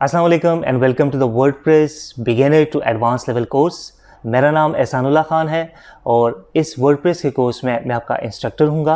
अस्सलाम वालेकुम and welcome to the WordPress beginner to advance level course. मेरा नाम एहसानुल्लाह खान है और इस वर्डप्रेस के कोर्स में मैं आपका इंस्ट्रक्टर हूँगा।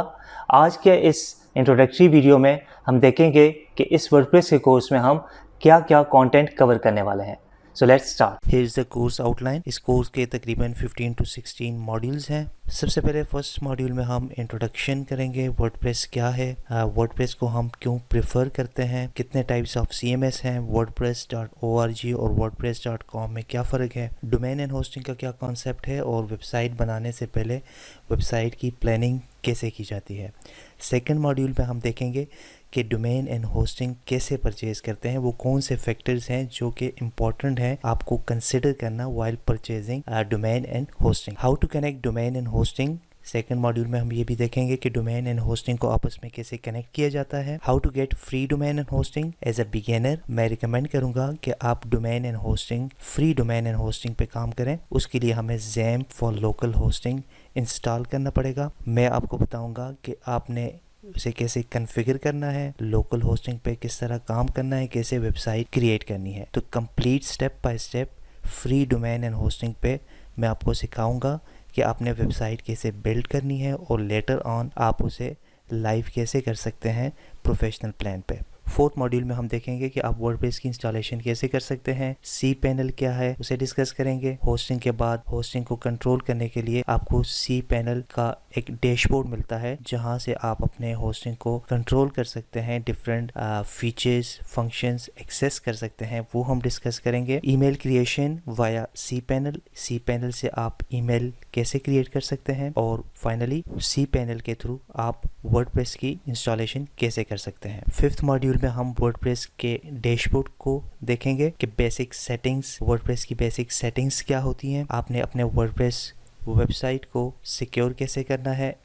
आज के इस इंट्रोडक्टरी वीडियो में हम देखेंगे कि इस वर्डप्रेस के कोर्स में हम क्या क्या कंटेंट कवर करने वाले हैं। So let's start. Here is the course outline। इस कोर्स के तकरीबन 15 to 16 मॉड्यूल्स हैं। सबसे पहले फर्स्ट मॉड्यूल में हम इंट्रोडक्शन करेंगे, वर्डप्रेस क्या है, वर्डप्रेस को हम क्यों प्रेफर करते हैं, कितने टाइप्स ऑफ CMS हैं, wordpress.org और wordpress.com में क्या फ़र्क है, डोमेन एंड होस्टिंग का क्या कॉन्सेप्ट है और वेबसाइट बनाने से पहले वेबसाइट की प्लानिंग कैसे की जाती है। सेकंड मॉड्यूल में हम देखेंगे कि डोमेन एंड होस्टिंग कैसे परचेज करते हैं, वो कौन से फैक्टर्स हैं जो कि इम्पॉर्टेंट हैं आपको कंसिडर करना while purchasing domain and hosting. How to connect domain and hosting. Second module में हम ये भी देखेंगे कि डोमेन एंड होस्टिंग को आपस में कैसे कनेक्ट किया जाता है। How to get free domain and hosting. As a beginner मैं रिकमेंड करूंगा कि आप domain and hosting, free domain and hosting पे काम करें। उसके लिए हमें XAMPP for local hosting install करना पड़ेगा। मैं आपको बताऊंगा कि आपने उसे कैसे कॉन्फ़िगर करना है, लोकल होस्टिंग पे किस तरह काम करना है, कैसे वेबसाइट क्रिएट करनी है। तो complete step by step free domain and hosting पे मैं आपको सिखाऊंगा कि आपने वेबसाइट कैसे बिल्ड करनी है और लेटर ऑन आप उसे लाइव कैसे कर सकते हैं प्रोफेशनल प्लान पे। फोर्थ मॉड्यूल में हम देखेंगे कि आप वर्डप्रेस की इंस्टॉलेशन कैसे कर सकते हैं, cPanel क्या है उसे डिस्कस करेंगे। होस्टिंग के बाद होस्टिंग को कंट्रोल करने के लिए आपको cPanel का एक डैशबोर्ड मिलता है जहां से आप अपने होस्टिंग को कंट्रोल कर सकते हैं, डिफरेंट फीचर्स फंक्शंस एक्सेस कर सकते हैं, वो हम डिस्कस करेंगे। ईमेल क्रिएशन वाया cPanel से आप ईमेल कैसे क्रिएट कर सकते हैं और फाइनली cPanel के थ्रू आप वर्डप्रेस की इंस्टॉलेशन कैसे कर सकते हैं। फिफ्थ मॉड्यूल में हम वर्डप्रेस के डैशबोर्ड को देखेंगे कि बेसिक सेटिंग्स, वर्डप्रेस की बेसिक सेटिंग्स क्या होती हैं, आपने अपने वर्डप्रेस वेबसाइट को सिक्योर कैसे करना है,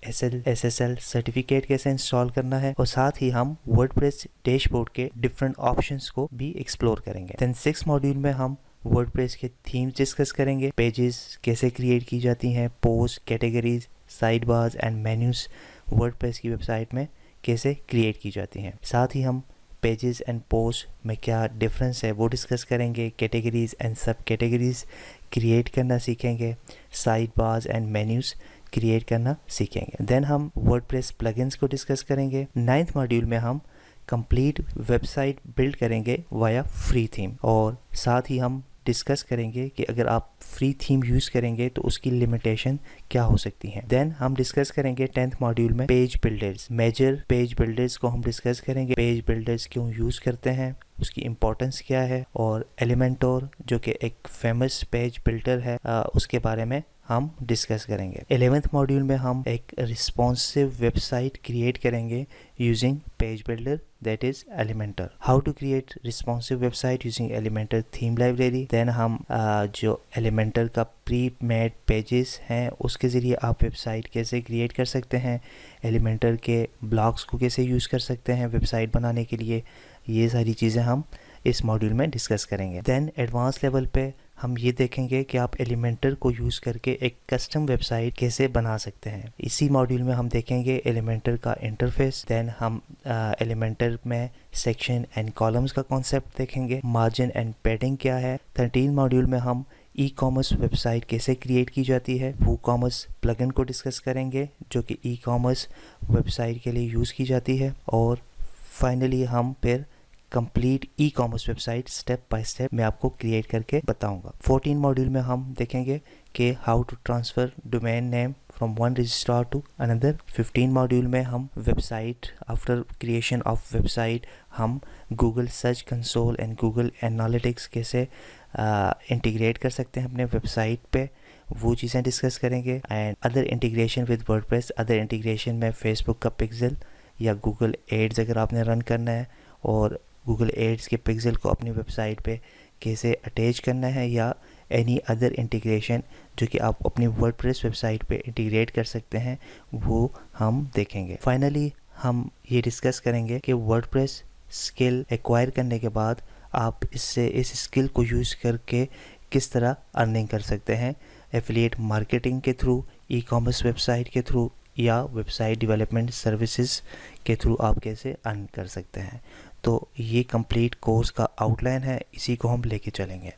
SSL सर्टिफिकेट कैसे इंस्टॉल करना है और साथ ही हम वर्डप्रेस डैशबोर्ड के डिफरेंट ऑप्शंस को भी एक्सप्लोर करेंगे। देन सिक्स मॉड्यूल में हम वर्डप्रेस के थीम्स डिस्कस करेंगे, पेजेस कैसे क्रिएट की जाती हैं, post, categories, side bars and menus WordPress की वेबसाइट में कैसे क्रिएट की जाती हैं। साथ ही हम पेजेस एंड पोस्ट में क्या डिफरेंस है वो डिस्कस करेंगे, कैटेगरीज एंड सब कैटेगरीज क्रिएट करना सीखेंगे, side bars and menus create करना सीखेंगे। देन हम वर्डप्रेस प्लगइन्स को डिस्कस करेंगे। नाइन्थ मॉड्यूल में हम कंप्लीट वेबसाइट बिल्ड करेंगे वाया फ्री थीम और साथ ही हम डिस्कस करेंगे कि अगर आप फ्री थीम यूज़ करेंगे तो उसकी लिमिटेशन क्या हो सकती हैं। देन हम डिस्कस करेंगे 10th मॉड्यूल में page builders, major page builders को हम डिस्कस करेंगे, पेज बिल्डर्स क्यों यूज़ करते हैं, उसकी इम्पोर्टेंस क्या है और एलिमेंटोर जो कि एक फेमस पेज बिल्डर है उसके बारे में हम डिस्कस करेंगे। 11th मॉड्यूल में हम एक रिस्पॉन्सिव वेबसाइट क्रिएट करेंगे using page builder that is Elementor. How to create responsive website using Elementor theme library. Then हम जो एलिमेंटर का प्री मेड पेजेस हैं उसके ज़रिए आप वेबसाइट कैसे क्रिएट कर सकते हैं, एलिमेंटर के ब्लॉक्स को कैसे यूज़ कर सकते हैं वेबसाइट बनाने के लिए, ये सारी चीज़ें हम इस मॉड्यूल में डिस्कस करेंगे। देन एडवांस लेवल पे हम ये देखेंगे कि आप एलिमेंटर को यूज़ करके एक कस्टम वेबसाइट कैसे बना सकते हैं। इसी मॉड्यूल में हम देखेंगे एलिमेंटर का इंटरफेस। देन हम एलिमेंटर में सेक्शन एंड कॉलम्स का कॉन्सेप्ट देखेंगे, मार्जिन एंड पैडिंग क्या है। 13 मॉड्यूल में हम ई-कॉमर्स वेबसाइट कैसे क्रिएट की जाती है, वूकॉमर्स प्लगइन को डिस्कस करेंगे जो कि ई-कॉमर्स वेबसाइट के लिए यूज़ की जाती है और फाइनली हम फिर complete e-commerce website step by step मैं आपको क्रिएट करके बताऊंगा। 14 मॉड्यूल में हम देखेंगे कि how to transfer domain name from one registrar to another. 15 module में हम website, after creation of website हम Google search console and Google analytics कैसे इंटीग्रेट कर सकते हैं अपने वेबसाइट पे, वो चीज़ें डिस्कस करेंगे। And other integration with WordPress, other integration में फेसबुक का पिक्सल या गूगल एड्स अगर आपने रन करना है और गूगल एड्स के पिक्सल को अपनी वेबसाइट पे कैसे अटैच करना है या एनी अदर इंटीग्रेशन जो कि आप अपनी वर्डप्रेस वेबसाइट पे इंटीग्रेट कर सकते हैं वो हम देखेंगे। फाइनली हम ये डिस्कस करेंगे कि वर्डप्रेस स्किल एक्वायर करने के बाद आप इससे इस स्किल को यूज़ करके किस तरह अर्निंग कर सकते हैं, एफिलिएट मार्केटिंग के थ्रू, ई-कॉमर्स वेबसाइट के थ्रू या वेबसाइट डेवलपमेंट सर्विसेज के थ्रू आप कैसे अर्न कर सकते हैं। तो ये कंप्लीट कोर्स का आउटलाइन है, इसी को हम लेके चलेंगे।